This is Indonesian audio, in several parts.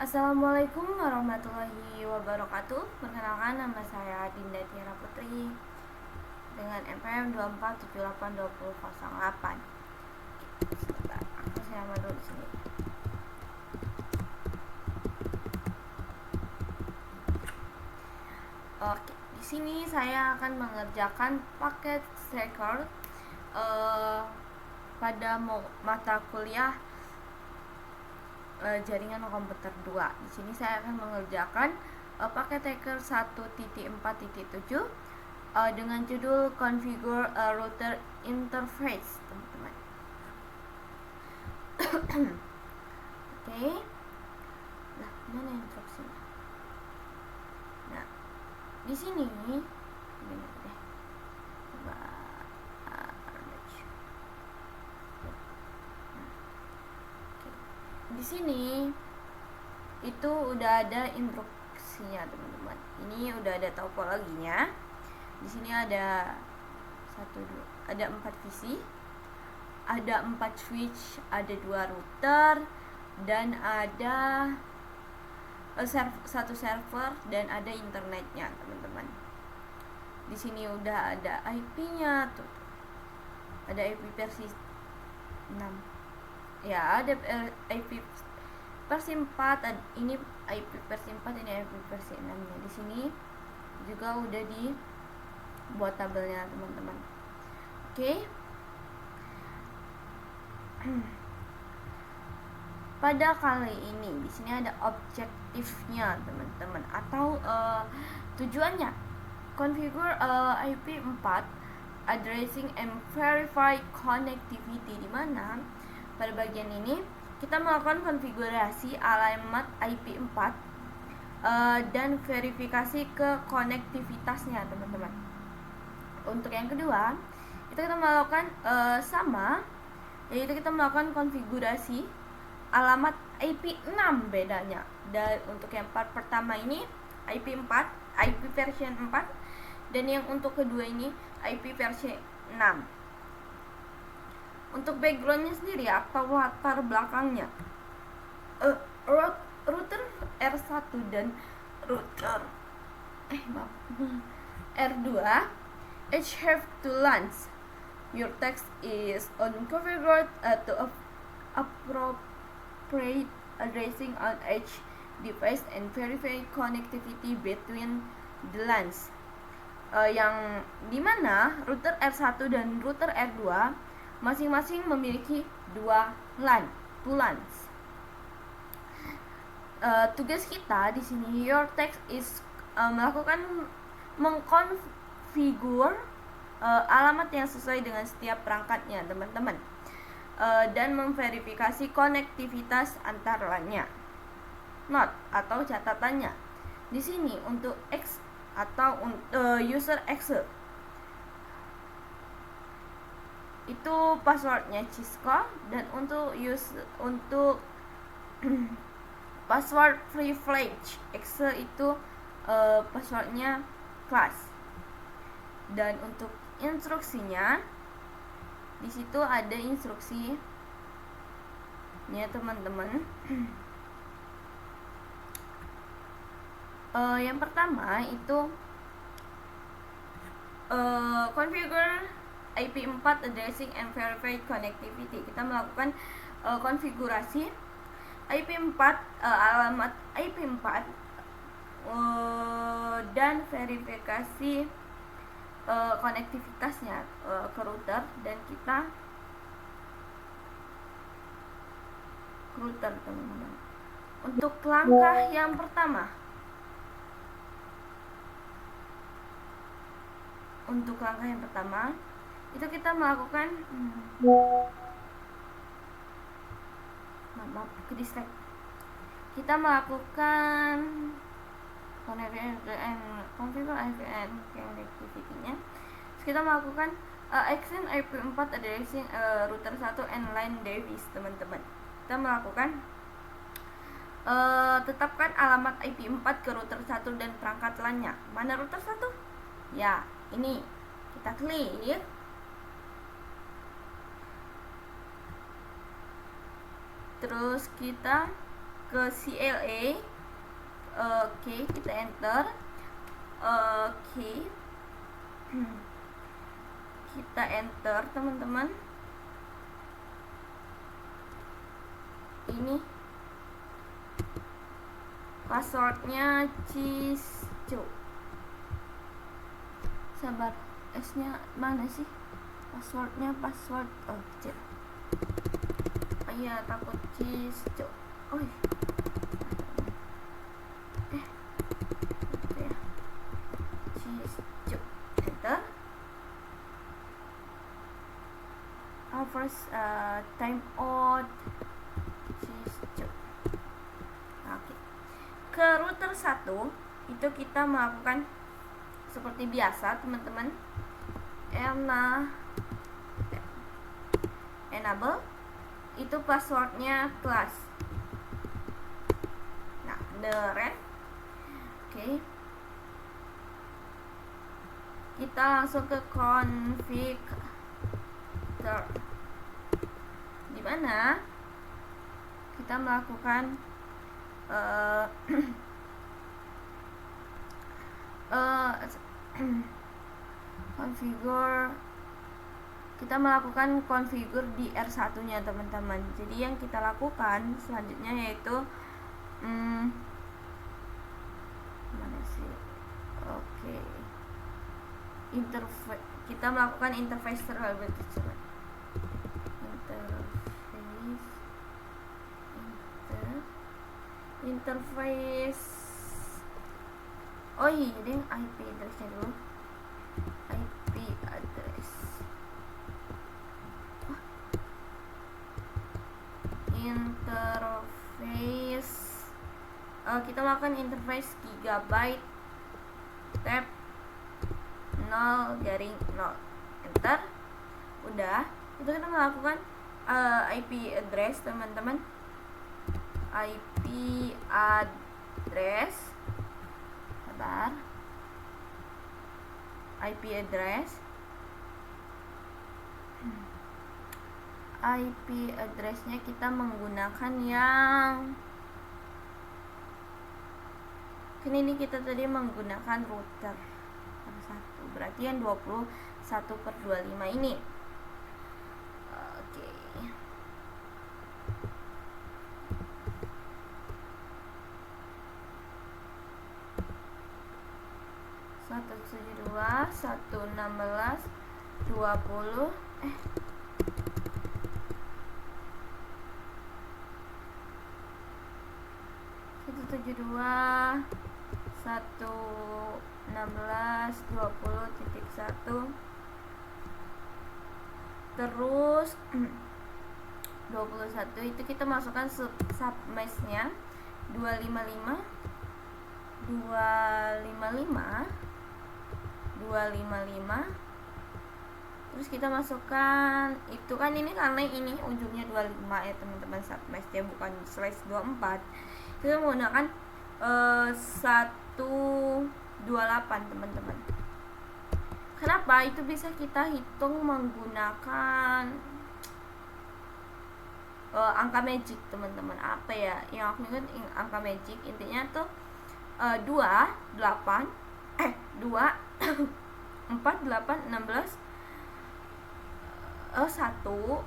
Assalamualaikum warahmatullahi wabarakatuh. Perkenalkan, nama saya Dinda Tiara Putri dengan NPM 24782008. Sebentar, aku sama dulu di sini. Oke, di sini saya akan mengerjakan paket tracker pada mata kuliah jaringan komputer 2. Di sini saya akan mengerjakan paket tracker 1.4.7 dengan judul configure a router interface, teman-teman. Oke. Nah, mana instruksinya? Nah, di sini ini deh. Coba di sini itu udah ada instruksinya, teman-teman. Ini udah ada topologinya. Di sini ada 4 visi, ada 4 switch, ada 2 router, dan ada 1 server, dan ada internetnya, teman-teman. Di sini udah ada IP-nya tuh. Ada IP versi 6. Ya, ada IP versi 4, ini IP versi 4, ini IP versi 6-nya. Di sini juga udah dibuat tabelnya, teman-teman. Oke. Pada kali ini di sini ada objektifnya, teman-teman, atau tujuannya. Configure IP 4 addressing and verify connectivity, di mana pada bagian ini kita melakukan konfigurasi alamat IP 4 dan verifikasi ke konektivitasnya, teman-teman. Untuk yang kedua, itu kita melakukan sama, yaitu kita melakukan konfigurasi alamat IP 6 bedanya. Dan untuk yang part pertama ini IP 4, IP version 4, dan yang untuk kedua ini IP versi 6. Untuk backgroundnya sendiri atau latar belakangnya, router R1 dan router R2 each have two LANs. Your text is unconfigured to appropriate addressing on each device and verify connectivity between the LANs. Yang dimana router R1 dan router R2 masing-masing memiliki 2 LAN, 2 LANs. Tugas kita di sini, your text is melakukan mengkonfigur alamat yang sesuai dengan setiap perangkatnya, teman-teman, dan memverifikasi konektivitas antar LAN-nya. Note atau catatannya di sini untuk X atau user X itu passwordnya Cisco, dan untuk password privilege X itu passwordnya class. Dan untuk instruksinya di situ ada instruksinya, teman-teman. Yang pertama itu configure IP 4 addressing and verify connectivity. Kita melakukan konfigurasi IP 4, alamat IP 4 dan verifikasi konektivitasnya ke router, dan kita router, teman-teman. Untuk langkah yang pertama, itu kita melakukan kita melakukan configure IPN connectivity-nya. Kita melakukan extend IP 4 addressing router 1 and line device, teman-teman. Kita melakukan tetapkan alamat IP 4 ke router 1 dan perangkat LAN-nya. Mana router 1? Ya, ini. Kita klik. Terus kita ke CLA. Oke, kita enter. Oke, kita enter teman-teman. Ini passwordnya Cisco. Sabar, S nya mana sih? Passwordnya password objek. Iya, takut Cisco. Cisco. Enter. First time out Cisco. Oke. Ke router 1 itu kita melakukan seperti biasa teman-teman. Enable itu passwordnya class. Nah, beneran. Oke. Kita langsung ke config di mana kita melakukan kita melakukan configure di R1 nya teman-teman. Jadi yang kita lakukan selanjutnya yaitu mana sih? Oke. Interface, kita melakukan interface terlebih dahulu. Interface. Oh iya, jadi IP address-nya dulu. IP address. Interface. Kita melakukan interface gigabyte tab 0 garing 0. Enter. Udah. Itu kita melakukan IP address teman-teman. IP address. Sabar. IP address. IP addressnya kita menggunakan yang ini kita tadi menggunakan router 1, berarti yang 21/25 ini. Oke. Satu 72 116 20 172 116.20.1 terus 21 itu kita masukkan submesh-nya 255 terus kita masukkan itu kan ini karena ini ujungnya 25 ya teman-teman, submesh-nya bukan /24. Kita menggunakan 128 teman-teman. Kenapa? Itu bisa kita hitung menggunakan angka magic teman-teman. Apa ya yang aku ingat angka magic, intinya tuh 2 4 8 16 1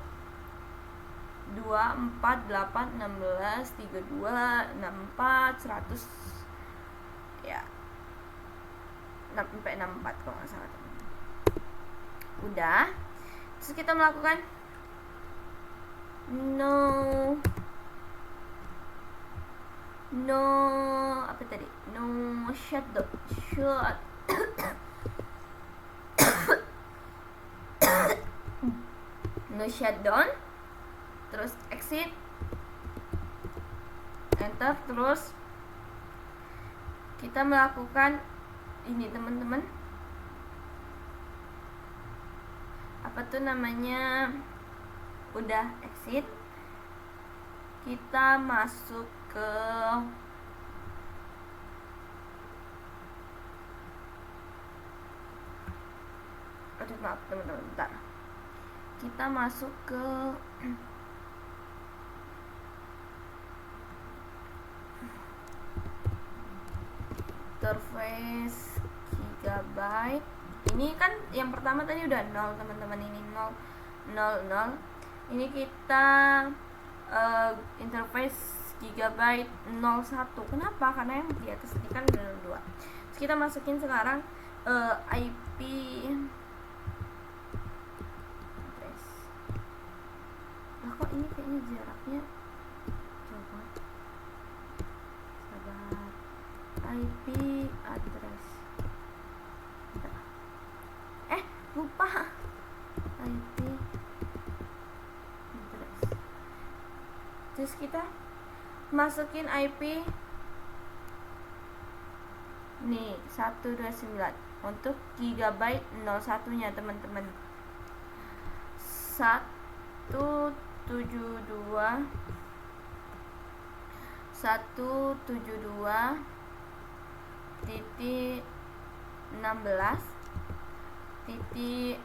2 4 8 16 32 64 100 ya 64 kalau nggak salah teman. Udah, terus kita melakukan no apa tadi, no shutdown no shutdown, terus exit, enter. Terus kita melakukan ini teman-teman, apa tuh namanya, udah exit, kita masuk ke maaf teman-teman, bentar. Kita masuk ke interface gigabyte. Ini kan yang pertama tadi udah 0 teman-teman, ini 0 0 0. Ini kita interface gigabyte 01. Kenapa? Karena yang di atas ini kan 02. Terus kita masukin sekarang IP address. Nah, kok ini kayaknya jaraknya coba sabar. IP address. Lupa IP address. Terus kita masukin IP nih 129 untuk gigabyte 01 nya teman-teman. 172 titik 16 titik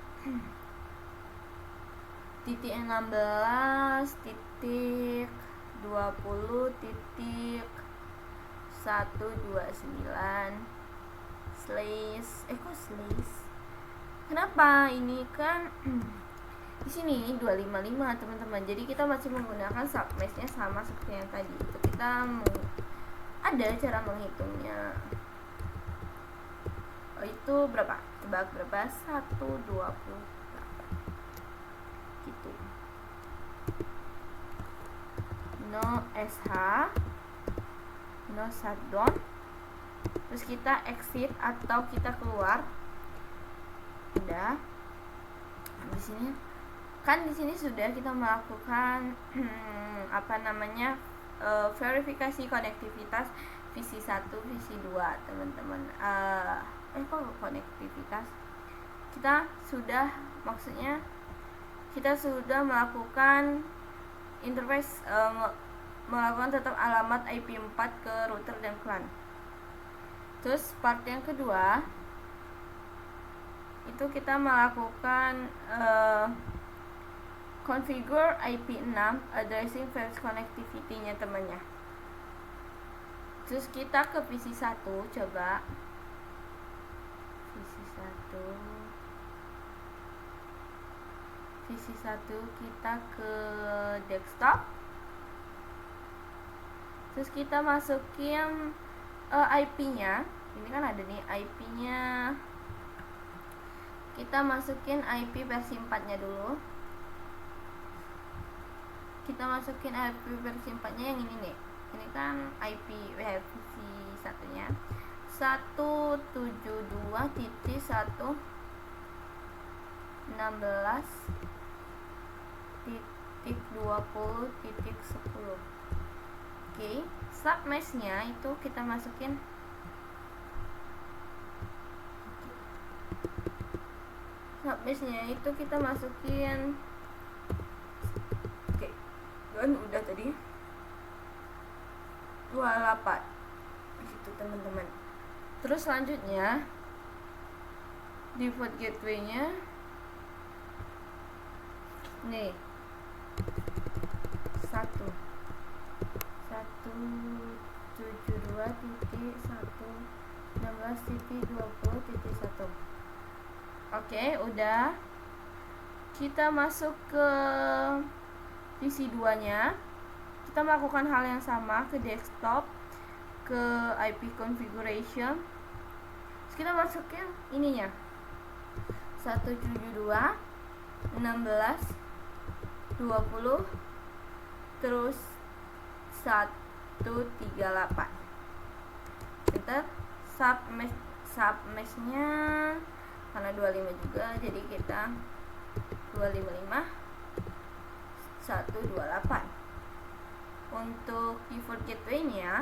16 titik 20 titik 129 slash kok slash, kenapa ini kan di sini 255 teman-teman. Jadi kita masih menggunakan submeshnya sama seperti yang tadi. Itu kita ada cara menghitungnya. Itu berapa? Tebak berapa? 128 gitu. No SH, no shutdown. Terus kita exit atau kita keluar. Udah. Di sini kan di sini sudah kita melakukan verifikasi konektivitas visi 1, visi 2 teman-teman. Kok konektivitas? Kita sudah melakukan interface, melakukan tetap alamat IP 4 ke router dan LAN. Terus part yang kedua itu kita melakukan configure IP 6 addressing first connectivity-nya temannya. Terus kita ke visi 1, coba visi 1 kita ke desktop. Terus kita masukin IP-nya. Ini kan ada nih IP-nya. Kita masukin IP versi 4-nya dulu. Kita masukin IP versi 4-nya yang ini nih. Ini kan IP versi 1-nya. 172.16.20.10. Oke, submesh-nya itu kita masukin. Oke, kan udah tadi 28 gitu teman-teman. Terus selanjutnya default gateway-nya nih 172.1.16.20.1. Oke, udah. Kita masuk ke visi 2-nya. Kita melakukan hal yang sama ke desktop, ke IP configuration. Terus kita masukin ininya 172.16.20 terus 138. Kita submesh-nya karena 25 juga, jadi kita 255 128. Untuk default gateway-nya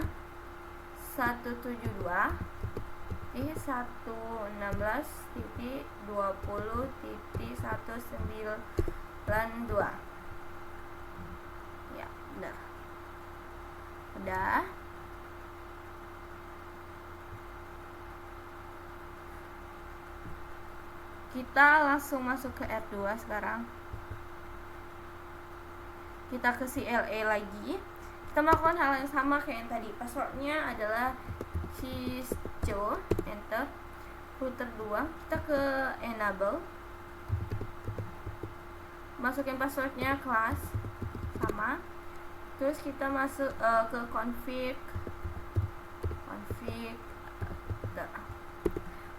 117.1.20.1992. Ya, benar. Udah. Kita langsung masuk ke R2 sekarang. Kita ke CLA lagi. Kita melakukan hal yang sama kayak yang tadi. Passwordnya adalah sysgen hijau, enter. Router 2, kita ke enable, masukin passwordnya kelas sama, terus kita masuk ke config,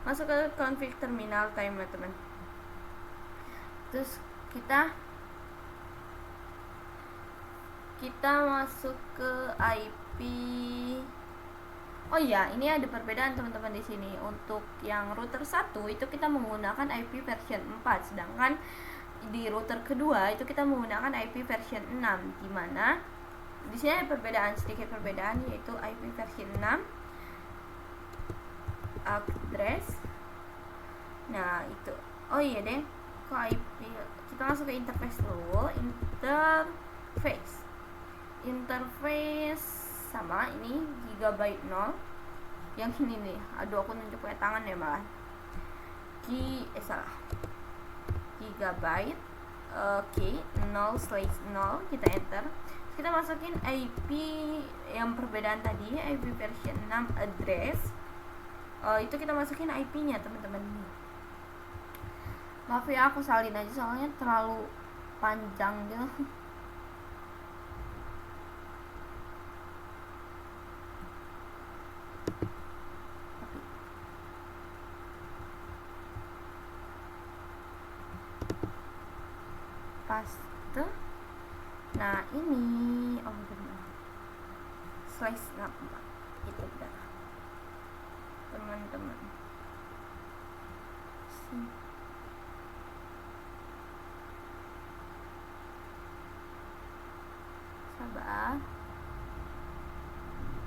masuk ke config terminal teman-teman. Terus kita masuk ke IP. Oh iya, ini ada perbedaan teman-teman di sini. Untuk yang router 1 itu kita menggunakan IP version 4, sedangkan di router kedua itu kita menggunakan IP version 6. Dimana di sini ada perbedaan, sedikit perbedaan, yaitu IP version 6 address. Nah, itu. Oh iya deh. Kok IP? Kita masuk ke interface dulu. Interface sama ini gigabyte 0. Yang ini nih, aduh aku nunjuk pakai tangan ya malah. Salah. Gigabyte. Oke, 0/0, kita enter. Kita masukin IP yang perbedaan tadi, IP version 6 address. Itu kita masukin IP-nya teman-teman. Maaf ya, aku salin aja soalnya terlalu panjang gitu. Paste. Nah ini, oh benar, slice number itu benar teman-teman. Sabar,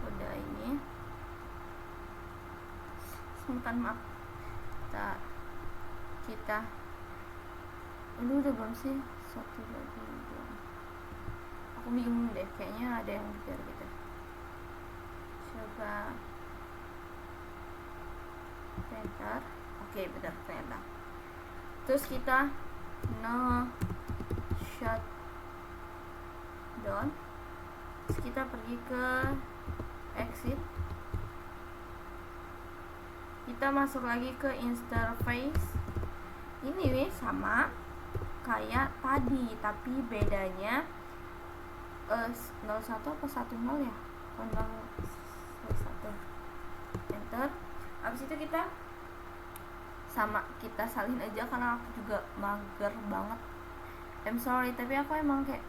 udah ini sebentar, maaf, kita ini udah belum sih? 1, 2, 3. Aku bingung deh, kayaknya ada yang biar gitu. Coba enter. Oke, benar ternyata. Terus kita shut down. Terus kita pergi ke exit. Kita masuk lagi ke interface. Ini nih sama kayak tadi, tapi bedanya 01 apa 10 ya? 01. Enter. Habis itu kita salin aja karena aku juga mager banget. I'm sorry, tapi aku emang kayak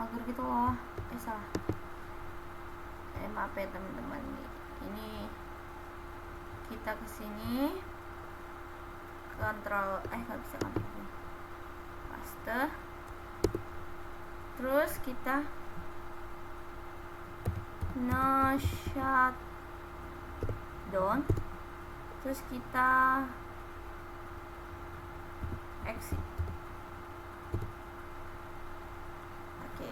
mager gitu loh. Salah. Maaf ya teman-teman. Ini kita kesini, kontrol nggak bisa kontrol, paste. Terus kita shut down. Terus kita exit. Oke.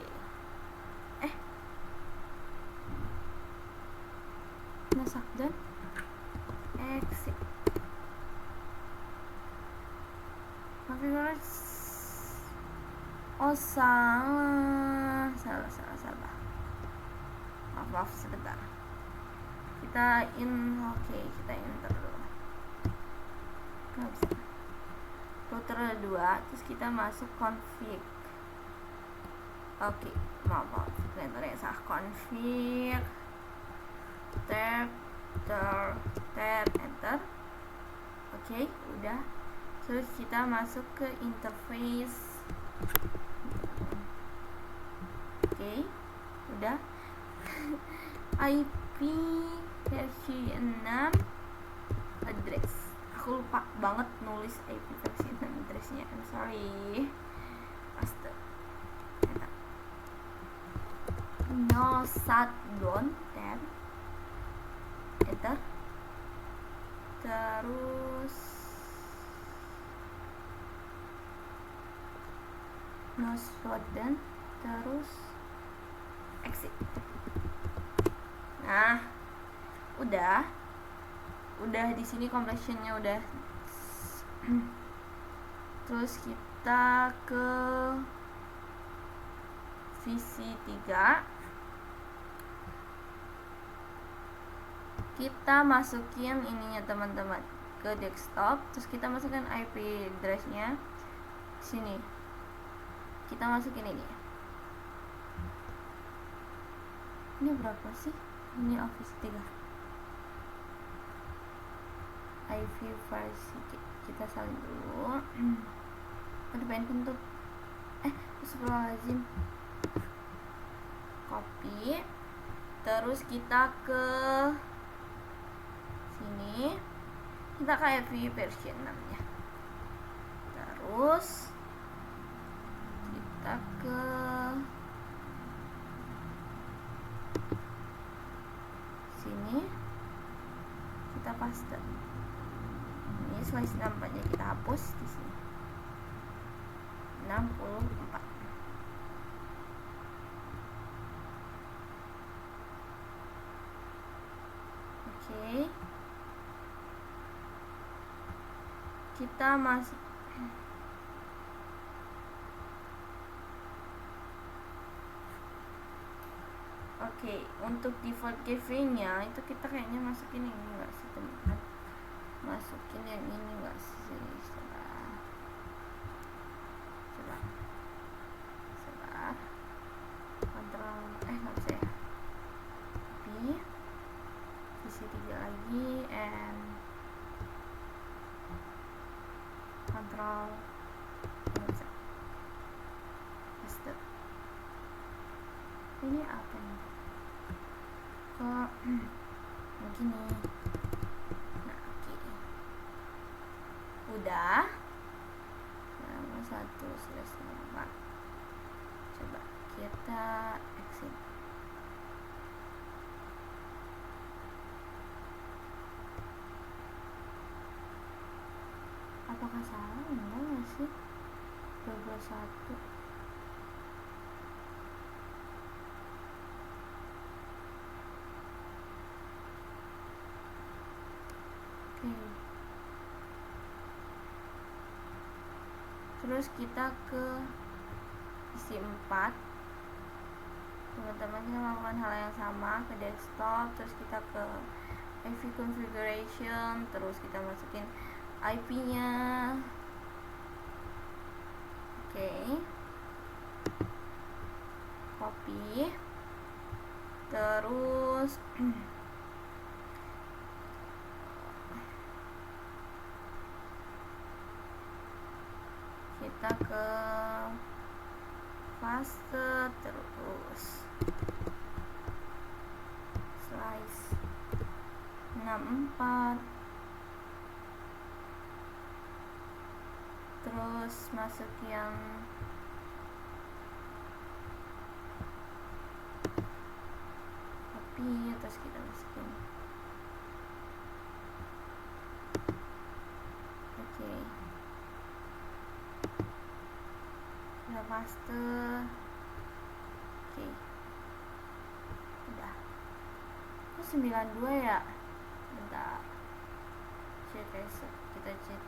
Shut down, exit. Oh salah. Maaf sebentar. Kita kita enter dulu. Nggak bisa. Router 2, terus kita masuk config. Oke, maaf, enter ya, salah. Config, tab, enter. Oke, udah. Terus kita masuk ke interface. Oke, udah. IP versi 6 address. Aku lupa banget nulis IP versi 6 addressnya. I'm sorry. Paste. Shut down, tab, enter. Terus shut down, terus exit. Nah, udah di sini completionnya udah. Terus kita ke visi 3. kita masukin ininya teman-teman ke desktop, terus kita masukkan IP address-nya sini, kita masukin ini berapa sih, ini Office 3 IV versi, kita salin dulu. Aduh pengen kentut, astagfirullahaladzim. Copy, terus kita ke sini, kita ke IV version 6 nya, terus kita ke sini, kita paste ini slice 64 nya kita hapus di sini 64. Oke, kita masuk. Oke, untuk default gateway-nya itu kita kayaknya masukin yang ini enggak sih teman-teman? Masukin yang ini enggak sih? Coba kontrol enggak bisa ya. Tapi visi 3 lagi and kontrol enggak bisa. Paste. Ini apa nih? Kok begini? Nah, oke. Udah. Nama 1/4. Coba kita exit. Apakah salah? Enggak sih? 21. Terus kita ke isi 4, teman-teman, kita melakukan hal yang sama ke desktop, terus kita ke IV configuration, terus kita masukin IP nya. Oke, copy, terus kita ke paste, terus slice 64, terus masuk yang copy, terus kita masukin. Oke, kita paste. Oke, udah. Kok 92 ya? Bentar, cek esok, kita cek.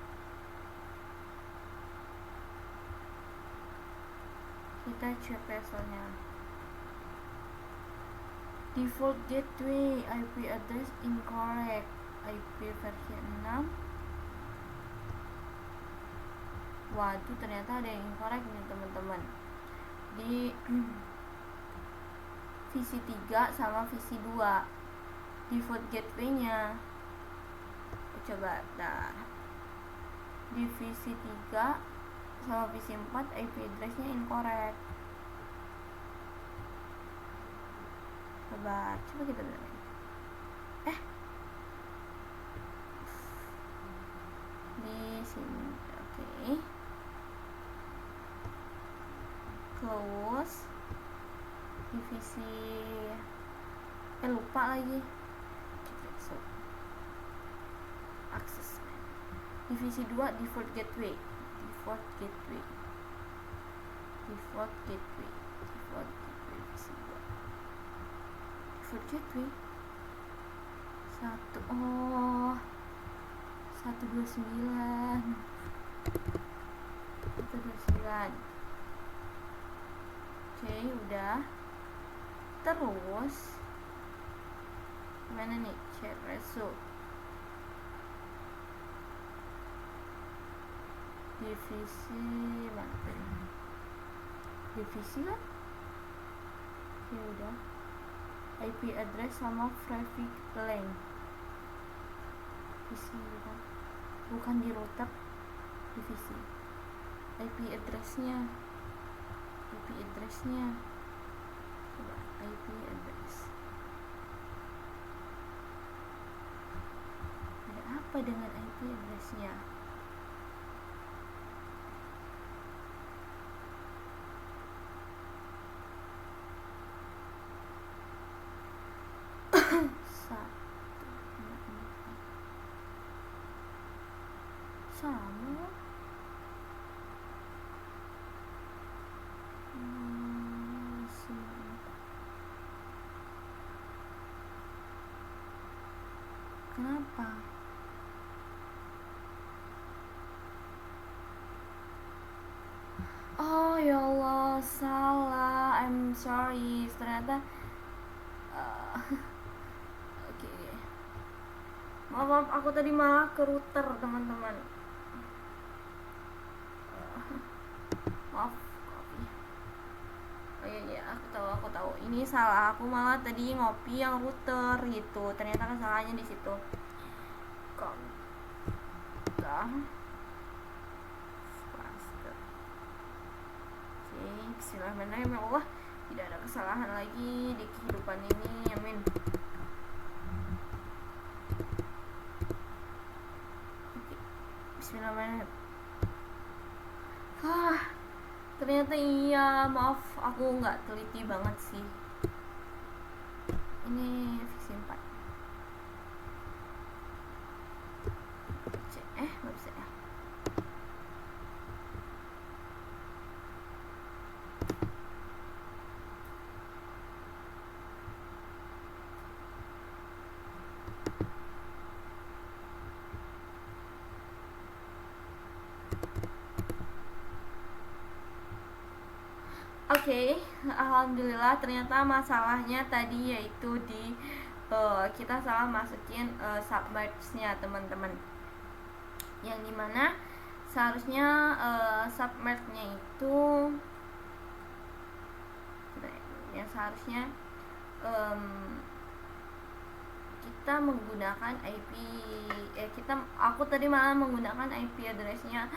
Kita cek pesonya. Default gateway IP address incorrect, IP versi 6. Waduh, ternyata ada yang incorrect nih teman-teman. Di visi 3 sama visi 2 default gateway-nya. Coba dah. Di visi 3 sama visi 4 IP address-nya incorrect. Coba kita benerin. Di sini. Oke. Close. Divisi lupa lagi. Access. Divisi 2 default gateway visi 2 default gateway 129. Oke, udah. Terus Mana nih chat resu divisi mana divisi kan ya udah IP address sama private lane divisi kan bukan di router divisi IP addressnya coba IP address ada apa dengan IP addressnya sama kenapa oh ya Allah salah I'm sorry ternyata oke. Maaf aku tadi malah ke router teman-teman. Maaf ya. Oh iya aku tahu ini salah aku malah tadi ngopi yang router gitu ternyata kesalahannya di situ. Oke, bismillahirrahmanirrahim ya Allah, tidak ada kesalahan lagi di kehidupan ini, amin. Oke, bismillahirrahmanirrahim. Ternyata iya, maaf aku nggak teliti banget sih. Ini fiksi 4 nggak bisa ya. Oke, alhamdulillah ternyata masalahnya tadi yaitu di kita salah masukin submerge-nya teman-teman. Yang dimana seharusnya submerge-nya itu yang seharusnya kita menggunakan aku tadi malah menggunakan IP address-nya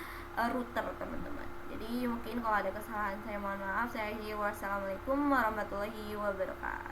router teman-teman. Jadi mungkin kalau ada kesalahan saya mohon maaf. Wassalamualaikum warahmatullahi wabarakatuh.